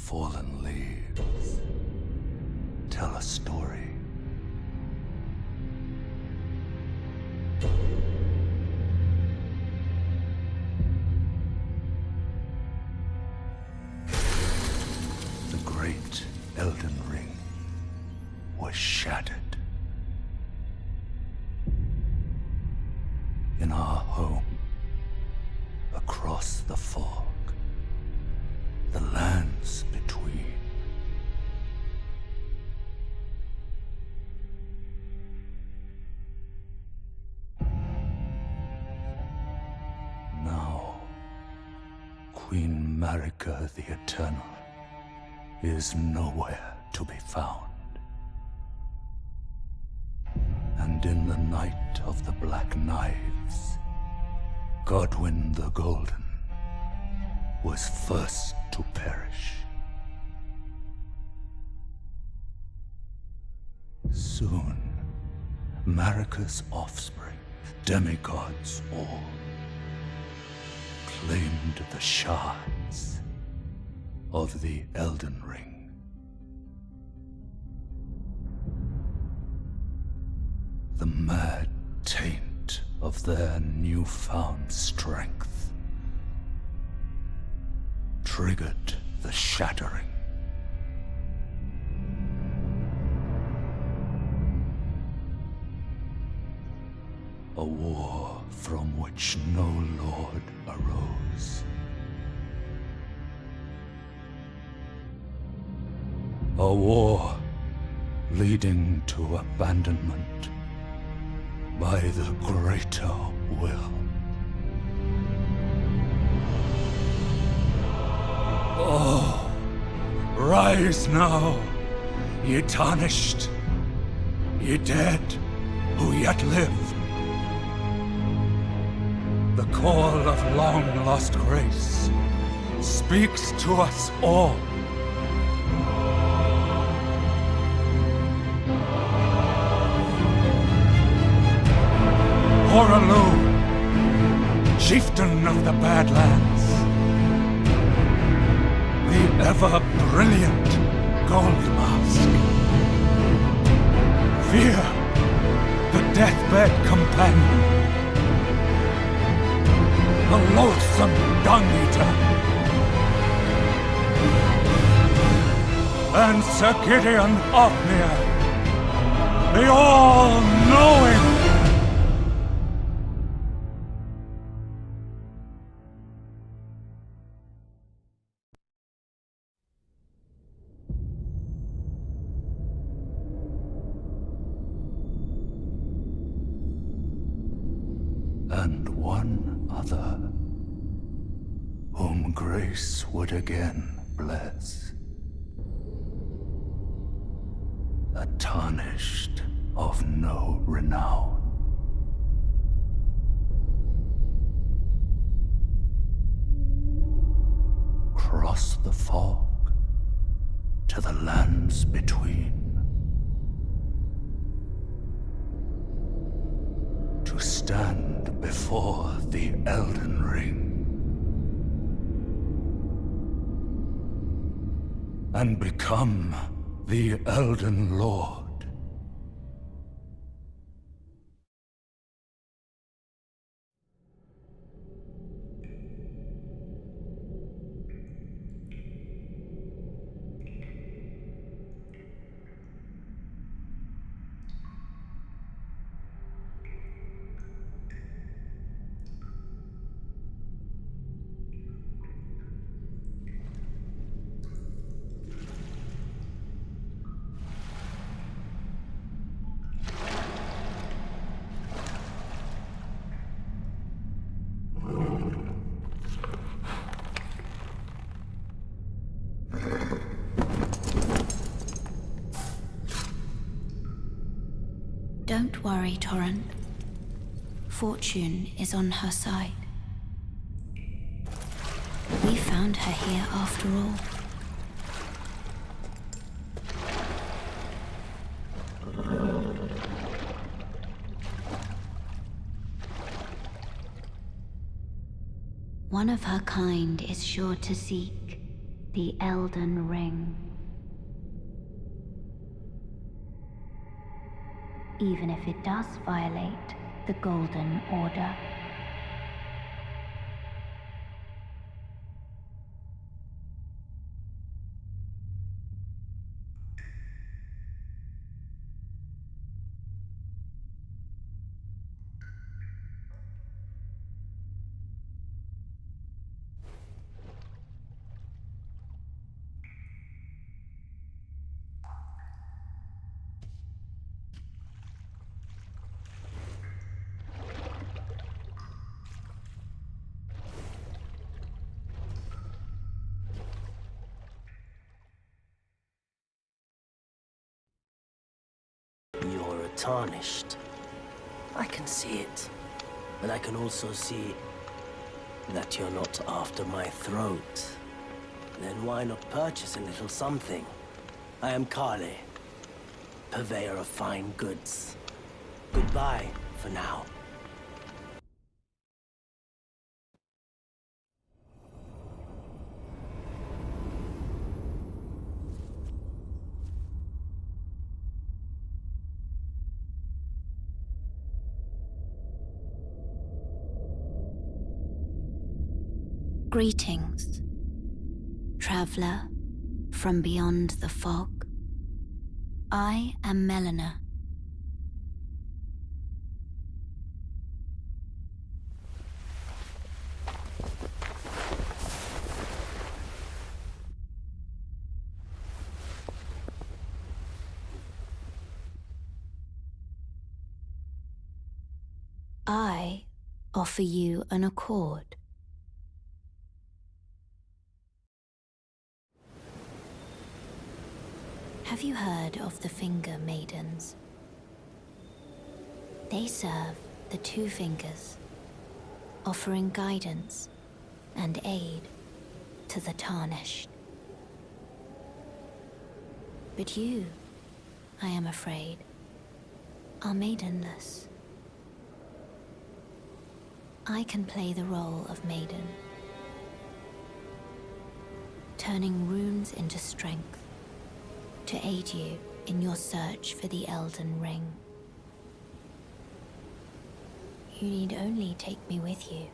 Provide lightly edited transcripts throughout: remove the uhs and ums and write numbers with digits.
fallen leaves tell a story. The great Elden Ring was shattered. In our home, across the fog, the lands between. Now, Queen Marika the Eternal is nowhere to be found. And in the night of the Black Knives, Godwyn the Golden was first to perish. Soon, Marika's offspring, demigods all, claimed the shards of the Elden Ring. The mad taint of their newfound strength triggered the shattering. A war from which no lord arose. A war leading to abandonment by the greater will. Oh, rise now, ye tarnished, ye dead who yet live. The call of long-lost grace speaks to us all. Horalu, chieftain of the Badlands, the ever-brilliant Gold Mask. Fear, the deathbed companion, the loathsome Dung-Eater, and Sir Gideon Ofnir, the all-knowing. And one other, whom grace would again bless. A tarnished of no renown. Cross the fog to the lands between. To stand before the Elden Ring and become the Elden Lord. Don't worry, Torrent. Fortune is on her side. We found her here after all. One of her kind is sure to seek The Elden Ring. Even if it does violate the Golden Order. You're tarnished. I can see it. But I can also see that you're not after my throat. Then why not purchase a little something? I am Kale, purveyor of fine goods. Goodbye for now. Greetings, traveler from beyond the fog. I am Melina. I offer you an accord. Have you heard of the Finger Maidens? They serve the Two Fingers, offering guidance and aid to the Tarnished. But you, I am afraid, are maidenless. I can play the role of maiden, turning runes into strength to aid you in your search for the Elden Ring. You need only take me with you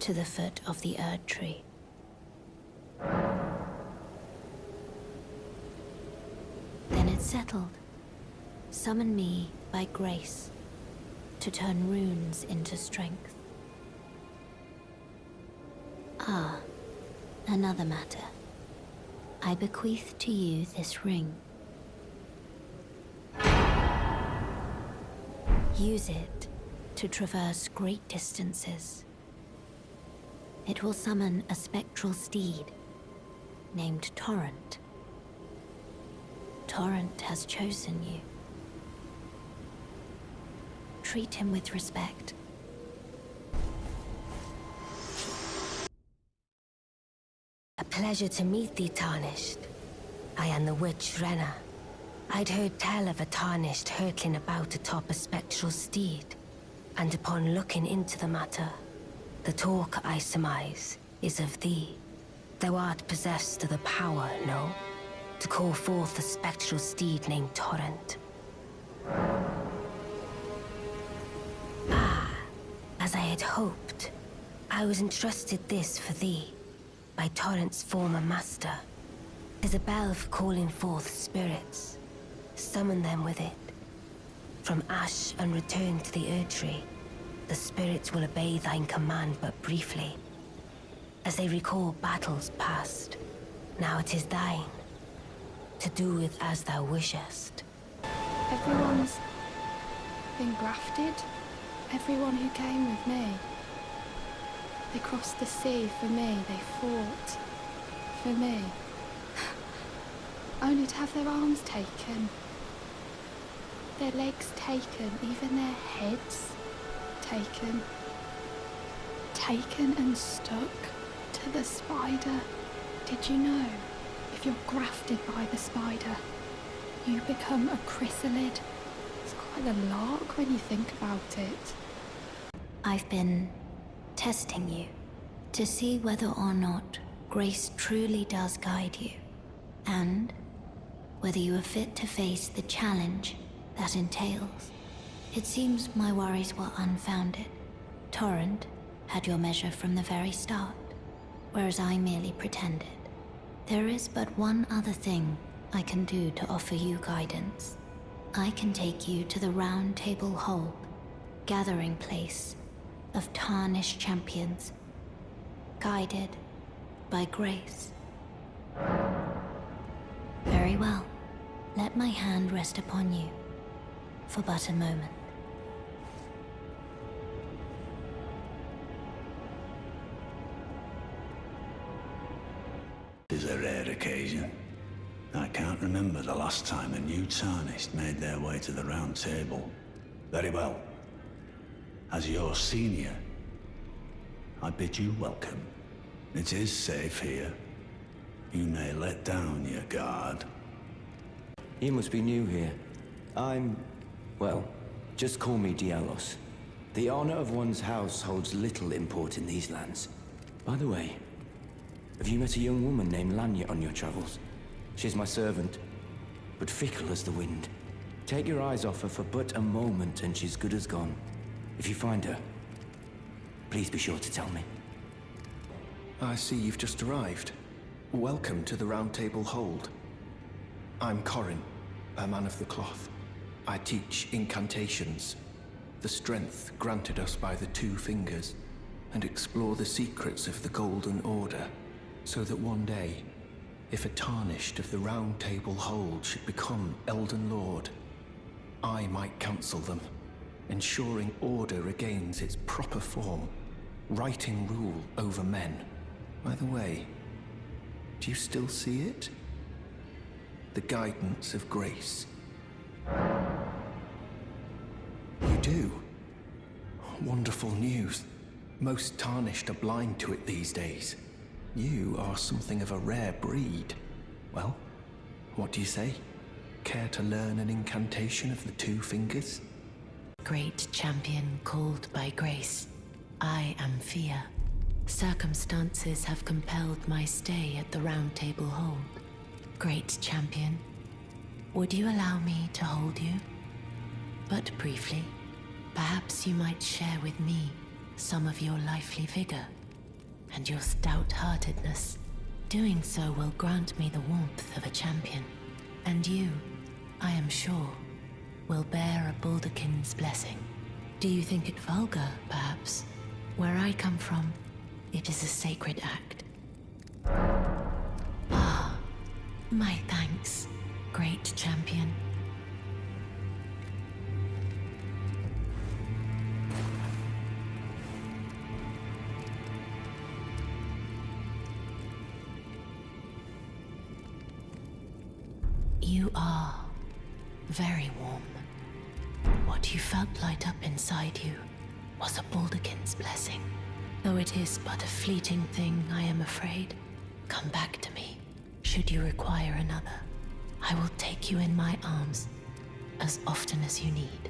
to the foot of the Erd Tree. Then it's settled. Summon me by grace to turn runes into strength. Ah, another matter. I bequeath to you this ring. Use it to traverse great distances. It will summon a spectral steed named Torrent. Torrent has chosen you. Treat him with respect. A pleasure to meet thee, Tarnished. I am the witch Renna. I'd heard tell of a Tarnished hurtling about atop a spectral steed, and upon looking into the matter, the talk, I surmise, is of thee. Thou art possessed of the power, no? To call forth a spectral steed named Torrent. Ah, as I had hoped, I was entrusted this for thee by Torrent's former master. 'Tis a bell for calling forth spirits. Summon them with it. From ash and return to the Erd Tree, the spirits will obey thine command but briefly, as they recall battles past. Now it is thine, to do with as thou wishest. Everyone's been grafted. Everyone who came with me. They crossed the sea for me. They fought for me. Only to have their arms taken. Their legs taken. Even their heads taken. Taken and stuck to the spider. Did you know? If you're grafted by the spider, you become a chrysalid. It's quite a lark when you think about it. I've been testing you to see whether or not grace truly does guide you, and whether you are fit to face the challenge that entails. It seems my worries were unfounded. Torrent had your measure from the very start, whereas I merely pretended. There is but one other thing I can do to offer you guidance. I can take you to the Round Table Hold, gathering place of tarnished champions, guided by grace. Very well. Let my hand rest upon you for but a moment. It is a rare occasion. I can't remember the last time a new Tarnished made their way to the Round Table. Very well. As your senior, I bid you welcome. It is safe here. You may let down your guard. You must be new here. Well, just call me Dialos. The honor of one's house holds little import in these lands. By the way, have you met a young woman named Lanya on your travels? She's my servant, but fickle as the wind. Take your eyes off her for but a moment and she's good as gone. If you find her, please be sure to tell me. I see you've just arrived. Welcome to the Round Table Hold. I'm Corin, a man of the cloth. I teach incantations, the strength granted us by the Two Fingers, and explore the secrets of the Golden Order, so that one day, if a Tarnished of the Round Table Hold should become Elden Lord, I might counsel them, ensuring order regains its proper form, righting rule over men. By the way, do you still see it? The guidance of grace. You do? Wonderful news. Most Tarnished are blind to it these days. You are something of a rare breed. Well, what do you say? Care to learn an incantation of the Two Fingers? Great champion called by grace, I am Fear. Circumstances have compelled my stay at the Round Table Hold. Great champion, would you allow me to hold you? But briefly, perhaps you might share with me some of your lively vigor and your stout-heartedness. Doing so will grant me the warmth of a champion, and you, I am sure, will bear a Baldakin's blessing. Do you think it vulgar, perhaps? Where I come from, it is a sacred act. Ah, my thanks, great champion. You are very warm. What you felt light up inside you was a Baldakin's blessing. Though it is but a fleeting thing, I am afraid. Come back to me, should you require another. I will take you in my arms as often as you need.